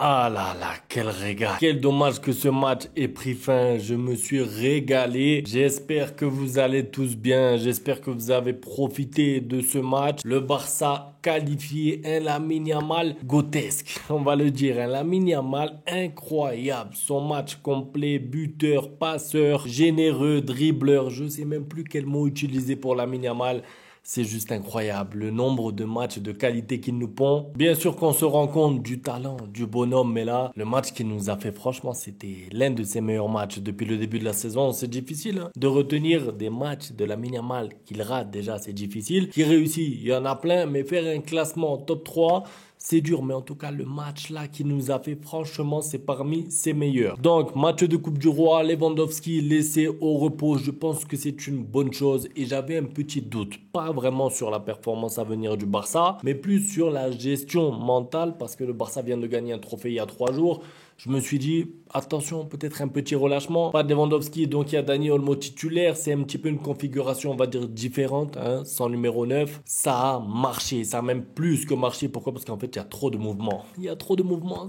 Ah là là, quel régal. Quel dommage que ce match ait pris fin. Je me suis régalé. J'espère que vous allez tous bien. J'espère que vous avez profité de ce match. Le Barça qualifié, un Lamine Yamal grotesque, on va le dire. Un Lamine Yamal incroyable. Son match complet, buteur, passeur, généreux, dribbleur. Je sais même plus quel mot utiliser pour Lamine Yamal. C'est juste incroyable, le nombre de matchs de qualité qu'il nous pond. Bien sûr qu'on se rend compte du talent du bonhomme, mais là, le match qu'il nous a fait, franchement, c'était l'un de ses meilleurs matchs depuis le début de la saison. C'est difficile de retenir des matchs de Lamine Yamal qu'il rate déjà, c'est difficile. Qu'il réussit, il y en a plein, mais faire un classement top 3, c'est dur, mais en tout cas, le match là qu'il nous a fait, franchement, c'est parmi ses meilleurs. Donc, match de Coupe du Roi, Lewandowski laissé au repos, je pense que c'est une bonne chose. Et j'avais un petit doute, pas vraiment sur la performance à venir du Barça, mais plus sur la gestion mentale, parce que le Barça vient de gagner un trophée il y a 3 jours. Je me suis dit, attention, peut-être un petit relâchement. Pas de Lewandowski, donc il y a Dani Olmo titulaire. C'est un petit peu une configuration, on va dire, différente, hein, sans numéro 9. Ça a marché, ça a même plus que marché. Pourquoi? Parce qu'en fait, il y a trop de mouvements. Il y a trop de mouvements.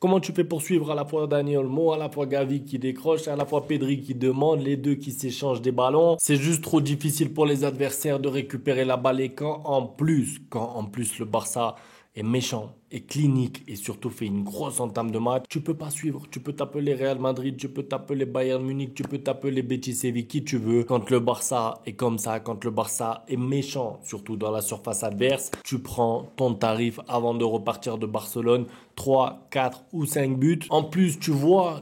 Comment tu fais pour suivre à la fois Dani Olmo, à la fois Gavi qui décroche, à la fois Pedri qui demande, les deux qui s'échangent des ballons. C'est juste trop difficile pour les adversaires de récupérer la balle. Et quand en plus le Barça est méchant, est clinique et surtout fait une grosse entame de match, tu peux pas suivre. Tu peux t'appeler Real Madrid, tu peux t'appeler Bayern Munich, tu peux t'appeler Betis Séville, qui tu veux. Quand le Barça est comme ça, quand le Barça est méchant, surtout dans la surface adverse, tu prends ton tarif avant de repartir de Barcelone. 3, 4 ou 5 buts. En plus, tu vois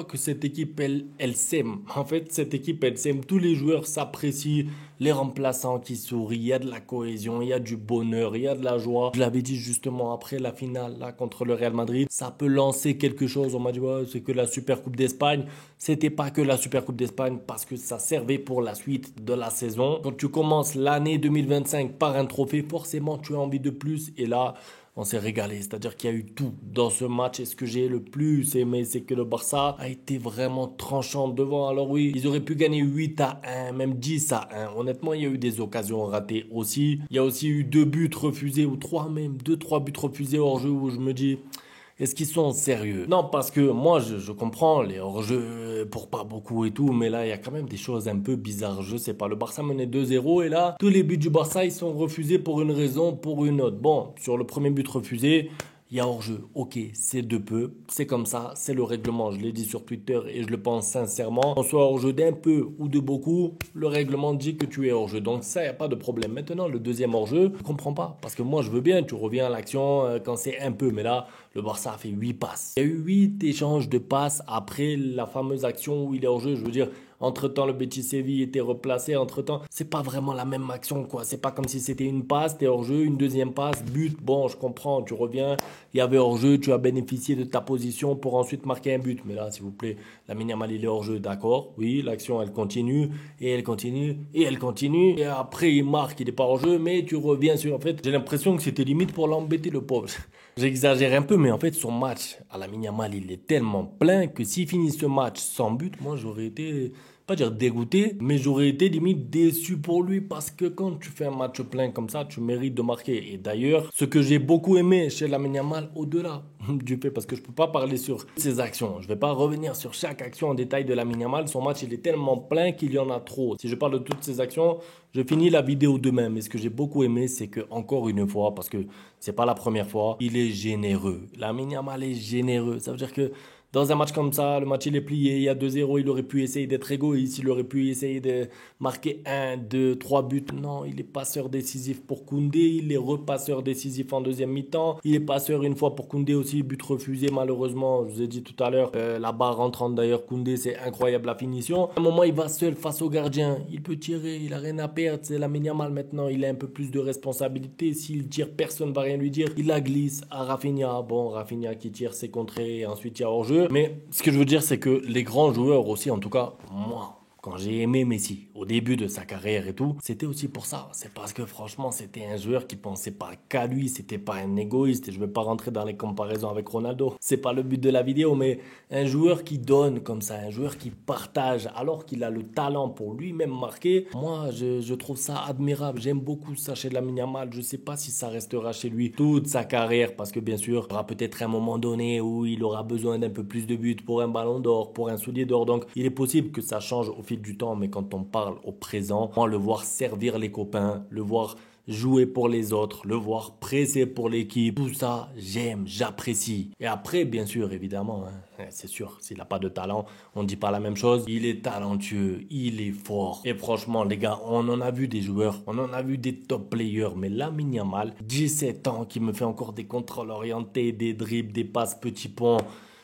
que cette équipe, elle s'aime. En fait, cette équipe, elle s'aime. Tous les joueurs s'apprécient. Les remplaçants qui sourient. Il y a de la cohésion, il y a du bonheur, il y a de la joie. Je l'avais dit justement après la finale là contre le Real Madrid. Ça peut lancer quelque chose. On m'a dit, ouais, c'est que la Super Coupe d'Espagne. C'était pas que la Super Coupe d'Espagne parce que ça servait pour la suite de la saison. Quand tu commences l'année 2025 par un trophée, forcément, tu as envie de plus. Et là, on s'est régalé, c'est-à-dire qu'il y a eu tout dans ce match. Et ce que j'ai le plus aimé, c'est que le Barça a été vraiment tranchant devant. Alors oui, ils auraient pu gagner 8-1, même 10-1. Honnêtement, il y a eu des occasions ratées aussi. Il y a aussi eu 2 buts refusés, ou 3 même, 2-3 buts refusés hors jeu où je me dis... Est-ce qu'ils sont sérieux? Non, parce que moi, je comprends les hors-jeux pour pas beaucoup et tout, mais là, il y a quand même des choses un peu bizarres. Je sais pas, le Barça menait 2-0 et là, tous les buts du Barça, ils sont refusés pour une raison, pour une autre. Bon, sur le premier but refusé, il y a hors-jeu. Ok, c'est de peu, c'est comme ça, c'est le règlement. Je l'ai dit sur Twitter et je le pense sincèrement. Qu'on soit hors-jeu d'un peu ou de beaucoup, le règlement dit que tu es hors-jeu. Donc ça, il n'y a pas de problème. Maintenant, le deuxième hors-jeu, je comprends pas. Parce que moi, je veux bien, tu reviens à l'action quand c'est un peu. Mais là, le Barça a fait 8 passes. Il y a eu 8 échanges de passes après la fameuse action où il est hors-jeu. Je veux dire, entre-temps, le Betis Séville était replacé. Entre-temps, c'est pas vraiment la même action, quoi. C'est pas comme si c'était une passe, t'es hors-jeu, une deuxième passe, but. Bon, je comprends, tu reviens, il y avait hors-jeu, tu as bénéficié de ta position pour ensuite marquer un but. Mais là, s'il vous plaît, Lamine Yamal, il est hors-jeu, d'accord. Oui, l'action, elle continue, et elle continue, et elle continue. Et après, il marque, il est pas hors-jeu, mais tu reviens sur... En fait, j'ai l'impression que c'était limite pour l'embêter, le pauvre. J'exagère un peu, mais en fait, son match à Lamine Yamal, il est tellement plein que s'il finit ce match sans but, moi, j'aurais été, pas dire dégoûté, mais j'aurais été limite déçu pour lui parce que quand tu fais un match plein comme ça, tu mérites de marquer. Et d'ailleurs, ce que j'ai beaucoup aimé chez Lamine Yamal, au-delà du fait, parce que je peux pas parler sur ses actions, je vais pas revenir sur chaque action en détail de Lamine Yamal, son match, il est tellement plein qu'il y en a trop. Si je parle de toutes ses actions, je finis la vidéo demain, mais ce que j'ai beaucoup aimé, c'est que encore une fois, parce que c'est pas la première fois, il est généreux. Lamine Yamal est généreux. Ça veut dire que dans un match comme ça, le match il est plié, il y a 2-0, il aurait pu essayer d'être égoïste, il aurait pu essayer de marquer 1, 2, 3 buts. Non, il est passeur décisif pour Koundé, il est repasseur décisif en deuxième mi-temps. Il est passeur une fois pour Koundé aussi, but refusé malheureusement, je vous ai dit tout à l'heure, la barre rentrante d'ailleurs, Koundé, c'est incroyable la finition. À un moment, il va seul face au gardien, il peut tirer, il a rien à perdre, c'est Lamine Yamal maintenant, il a un peu plus de responsabilité. S'il tire, personne va rien lui dire. Il la glisse à Rafinha. Bon, Rafinha qui tire, c'est contré et ensuite il y a hors-jeu. Mais ce que je veux dire, c'est que les grands joueurs aussi, en tout cas, moi, quand j'ai aimé Messi, au début de sa carrière et tout, c'était aussi pour ça. C'est parce que franchement, c'était un joueur qui pensait pas qu'à lui, c'était pas un égoïste. Et je vais pas rentrer dans les comparaisons avec Ronaldo. C'est pas le but de la vidéo, mais un joueur qui donne comme ça, un joueur qui partage alors qu'il a le talent pour lui-même marquer. Moi, je trouve ça admirable. J'aime beaucoup ça chez Lamine Yamal. Je sais pas si ça restera chez lui toute sa carrière parce que bien sûr, il y aura peut-être un moment donné où il aura besoin d'un peu plus de buts pour un ballon d'or, pour un soulier d'or. Donc, il est possible que ça change au fil du temps, mais quand on parle au présent, moi, le voir servir les copains, le voir jouer pour les autres, le voir presser pour l'équipe, tout ça, j'aime, j'apprécie. Et après, bien sûr, évidemment, c'est sûr, s'il n'a pas de talent, on ne dit pas la même chose. Il est talentueux, il est fort. Et franchement, les gars, on en a vu des joueurs, on en a vu des top players, mais Lamine Yamal, 17 ans, qui me fait encore des contrôles orientés, des dribbles, des passes petits ponts,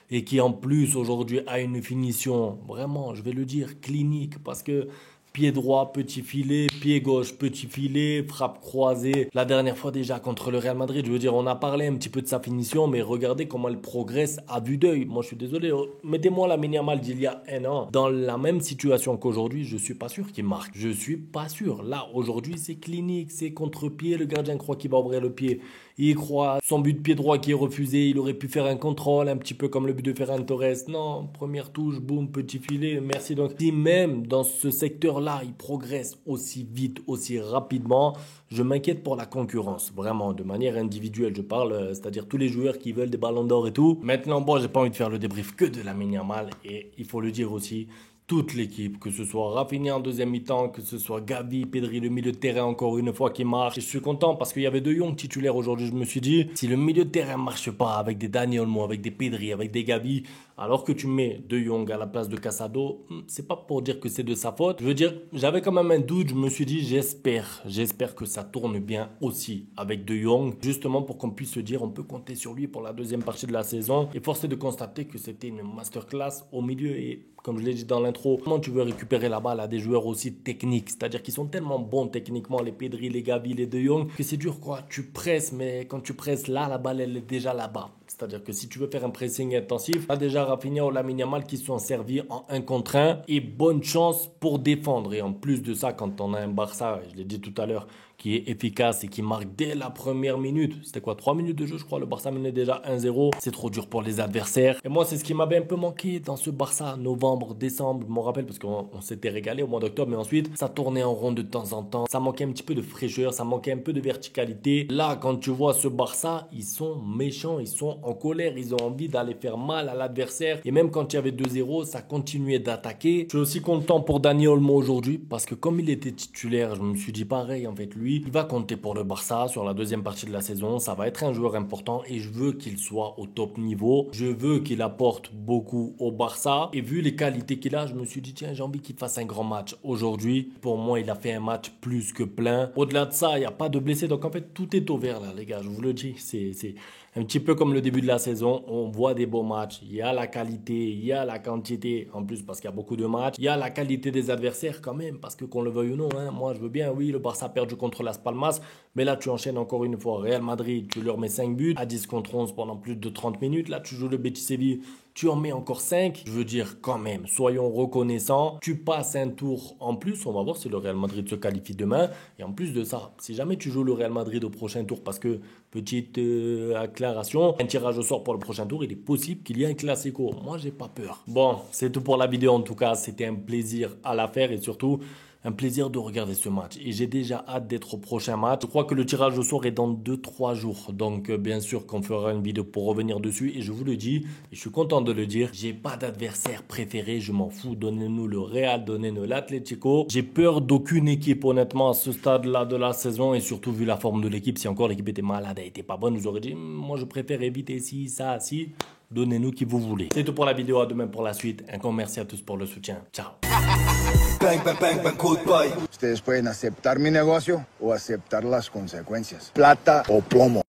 et qui en plus aujourd'hui a une finition, vraiment, je vais le dire, clinique, parce que pied droit, petit filet, pied gauche, petit filet, frappe croisée. La dernière fois déjà contre le Real Madrid, je veux dire, on a parlé un petit peu de sa finition, mais regardez comment elle progresse à vue d'œil. Moi, je suis désolé, mettez-moi Lamine Yamal d'il y a un an dans la même situation qu'aujourd'hui, je suis pas sûr qu'il marque. Je suis pas sûr. Là, aujourd'hui, c'est clinique, c'est contre-pied. Le gardien croit qu'il va ouvrir le pied. Il croit son but de pied droit qui est refusé. Il aurait pu faire un contrôle, un petit peu comme le but de Ferran Torres. Non, première touche, boum, petit filet, merci. Donc, si même dans ce secteur-là, il progresse aussi vite, aussi rapidement, je m'inquiète pour la concurrence. Vraiment, de manière individuelle, je parle, c'est-à-dire tous les joueurs qui veulent des ballons d'or et tout. Maintenant, bon, j'ai pas envie de faire le débrief que de Lamine Yamal. Et il faut le dire aussi, toute l'équipe, que ce soit Rafinha en deuxième mi-temps, que ce soit Gavi, Pedri, le milieu de terrain encore une fois qui marche. Et je suis content parce qu'il y avait De Jong titulaires aujourd'hui. Je me suis dit, si le milieu de terrain marche pas avec des Dani Olmo, avec des Pedri, avec des Gavi, alors que tu mets De Jong à la place de Casado, c'est pas pour dire que c'est de sa faute. Je veux dire, j'avais quand même un doute. Je me suis dit, j'espère que ça tourne bien aussi avec De Jong, justement pour qu'on puisse se dire, on peut compter sur lui pour la deuxième partie de la saison. Et force est de constater que c'était une masterclass au milieu et comme je l'ai dit dans l'intro, comment tu veux récupérer la balle à des joueurs aussi techniques, c'est-à-dire qu'ils sont tellement bons techniquement, les Pedri, les Gavi, les De Jong, que c'est dur quoi. Tu presses, mais quand tu presses là, la balle elle est déjà là-bas. C'est-à-dire que si tu veux faire un pressing intensif, tu as déjà Rafinha ou Lamine Yamal qui sont servis en 1 contre 1 et bonne chance pour défendre. Et en plus de ça, quand on a un Barça, je l'ai dit tout à l'heure, qui est efficace et qui marque dès la première minute. C'était quoi, 3 minutes de jeu, je crois. Le Barça menait déjà 1-0. C'est trop dur pour les adversaires. Et moi, c'est ce qui m'avait un peu manqué dans ce Barça. Novembre, décembre, je m'en rappelle parce qu'on s'était régalé au mois d'octobre. Mais ensuite, ça tournait en rond de temps en temps. Ça manquait un petit peu de fraîcheur. Ça manquait un peu de verticalité. Là, quand tu vois ce Barça, ils sont méchants. Ils sont en colère. Ils ont envie d'aller faire mal à l'adversaire. Et même quand il y avait 2-0, ça continuait d'attaquer. Je suis aussi content pour Dani Olmo aujourd'hui parce que comme il était titulaire, je me suis dit pareil en fait. Lui, il va compter pour le Barça sur la deuxième partie de la saison. Ça va être un joueur important et je veux qu'il soit au top niveau. Je veux qu'il apporte beaucoup au Barça. Et vu les qualités qu'il a, je me suis dit, tiens, j'ai envie qu'il fasse un grand match aujourd'hui. Pour moi, il a fait un match plus que plein. Au-delà de ça, il n'y a pas de blessés. Donc, en fait, tout est ouvert là, les gars. Je vous le dis. C'est un petit peu comme le début de la saison. On voit des beaux matchs. Il y a la qualité, il y a la quantité. En plus, parce qu'il y a beaucoup de matchs. Il y a la qualité des adversaires quand même. Parce que qu'on le veuille ou non, moi, je veux bien. Oui, le Barça a perdu contre Las Palmas. Mais là, tu enchaînes encore une fois. Real Madrid, tu leur mets 5 buts. À 10 contre 11 pendant plus de 30 minutes. Là, tu joues le Betis Séville. Tu en mets encore 5. Je veux dire, quand même, soyons reconnaissants. Tu passes un tour en plus. On va voir si le Real Madrid se qualifie demain. Et en plus de ça, si jamais tu joues le Real Madrid au prochain tour, parce que, petite acclaration, un tirage au sort pour le prochain tour, il est possible qu'il y ait un classico. Moi, j'ai pas peur. Bon, c'est tout pour la vidéo en tout cas. C'était un plaisir à la faire et surtout un plaisir de regarder ce match. Et j'ai déjà hâte d'être au prochain match. Je crois que le tirage au sort est dans 2-3 jours. Donc, bien sûr qu'on fera une vidéo pour revenir dessus. Et je vous le dis, et je suis content de le dire, j'ai pas d'adversaire préféré. Je m'en fous. Donnez-nous le Real, donnez-nous l'Atlético. J'ai peur d'aucune équipe, honnêtement, à ce stade-là de la saison. Et surtout, vu la forme de l'équipe, si encore l'équipe était malade, elle était pas bonne, vous aurez dit, moi, je préfère éviter ci, ça, ci. Donnez-nous qui vous voulez. C'est tout pour la vidéo. À demain pour la suite. Un grand merci à tous pour le soutien. Ciao. Bang, bang, bang, bang, goodbye. Ustedes pueden aceptar mi negocio o aceptar las consecuencias. Plata o plomo.